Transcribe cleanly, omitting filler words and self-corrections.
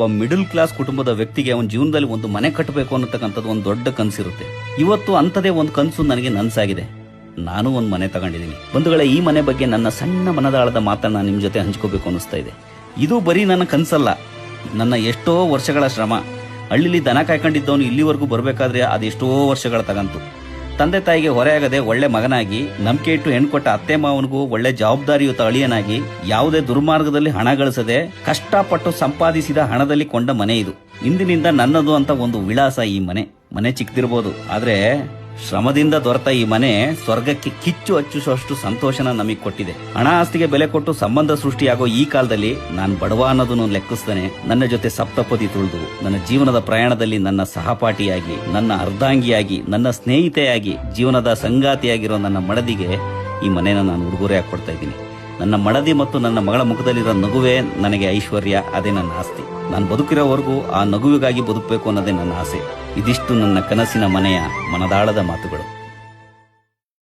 ಒಬ್ಬ middle class ಕುಟುಂಬದ ವ್ಯಕ್ತಿಗೆ ಅವನ ಜೀವನದಲ್ಲಿ ಒಂದು ಮನೆ ಕಟ್ಟಬೇಕು ಅನ್ನತಕ್ಕಂಥದ್ದು ಒಂದು ದೊಡ್ಡ ಕನಸಿರುತ್ತೆ. ಇವತ್ತು ಅಂಥದೇ ಒಂದು ಕನಸು ನನಗೆ ನನಸಾಗಿದೆ. ನಾನು ಒಂದು ಮನೆ ತಗೊಂಡಿದ್ದೀನಿ. ಬಂಧುಗಳೇ, ಈ ಮನೆ ಬಗ್ಗೆ ನನ್ನ ಸಣ್ಣ ಮನದಾಳದ ಮಾತನ್ನ ನಿಮ್ ಜೊತೆ ಹಂಚ್ಕೋಬೇಕು ಅನ್ನಿಸ್ತಾ ಇದೆ. ಇದು ಬರೀ ನನ್ನ ಕನಸಲ್ಲ, ನನ್ನ ಎಷ್ಟೋ ವರ್ಷಗಳ ಶ್ರಮ. ಹಳ್ಳಿಲಿ ದನ ಕಾಯ್ಕೊಂಡಿದ್ದವನು ಇಲ್ಲಿವರೆಗೂ ಬರಬೇಕಾದ್ರೆ ಅದೆಷ್ಟೋ ವರ್ಷಗಳ ತಗಂತು. ತಂದೆ ತಾಯಿಗೆ ಹೊರೆಯಾಗದೆ ಒಳ್ಳೆ ಮಗನಾಗಿ, ನಂಬಿಕೆ ಇಟ್ಟು ಹೆಣ್ಕೊಟ್ಟ ಅತ್ತೆ ಮಾವನಿಗೂ ಒಳ್ಳೆ ಜವಾಬ್ದಾರಿಯುತ ಅಳಿಯನಾಗಿ, ಯಾವುದೇ ದುರ್ಮಾರ್ಗದಲ್ಲಿ ಹಣ ಗಳಿಸದೆ ಕಷ್ಟಪಟ್ಟು ಸಂಪಾದಿಸಿದ ಹಣದಲ್ಲಿ ಕೊಂಡ ಮನೆ ಇದು. ಇಂದಿನಿಂದ ನನ್ನದು ಅಂತ ಒಂದು ವಿಳಾಸ ಈ ಮನೆ ಚಿಕ್ಕದಿರ್ಬೋದು, ಆದ್ರೆ ಶ್ರಮದಿಂದ ದೊರೆತ ಈ ಮನೆ ಸ್ವರ್ಗಕ್ಕೆ ಕಿಚ್ಚು ಹಚ್ಚುವಷ್ಟು ಸಂತೋಷನ ನಮಗೆ ಕೊಟ್ಟಿದೆ. ಹಣ ಆಸ್ತಿಗೆ ಬೆಲೆ ಕೊಟ್ಟು ಸಂಬಂಧ ಸೃಷ್ಟಿಯಾಗೋ ಈ ಕಾಲದಲ್ಲಿ ನಾನು ಬಡವ ಅನ್ನೋದನ್ನು ಲೆಕ್ಕಿಸ್ತಾನೆ ನನ್ನ ಜೊತೆ ಸಪ್ತಪದಿ ತುಳಿದು ನನ್ನ ಜೀವನದ ಪ್ರಯಾಣದಲ್ಲಿ ನನ್ನ ಸಹಪಾಠಿಯಾಗಿ, ನನ್ನ ಅರ್ಧಾಂಗಿಯಾಗಿ, ನನ್ನ ಸ್ನೇಹಿತೆಯಾಗಿ, ಜೀವನದ ಸಂಗಾತಿಯಾಗಿರೋ ನನ್ನ ಮಡದಿಗೆ ಈ ಮನೆನ ನಾನು ಉಡುಗೊರೆ ಕೊಡ್ತಾ ಇದ್ದೀನಿ. ನನ್ನ ಮಡದಿ ಮತ್ತು ನನ್ನ ಮಗಳ ಮುಖದಲ್ಲಿರೋ ನಗುವೇ ನನಗೆ ಐಶ್ವರ್ಯ, ಅದೇ ನನ್ನ ಆಸ್ತಿ. ನಾನು ಬದುಕಿರೋವರೆಗೂ ಆ ನಗುವಿಗಾಗಿ ಬದುಕಬೇಕು ಅನ್ನೋದೇ ನನ್ನ ಆಸೆ. ಇದಿಷ್ಟು ನನ್ನ ಕನಸಿನ ಮನೆಯ ಮನದಾಳದ ಮಾತುಗಳು.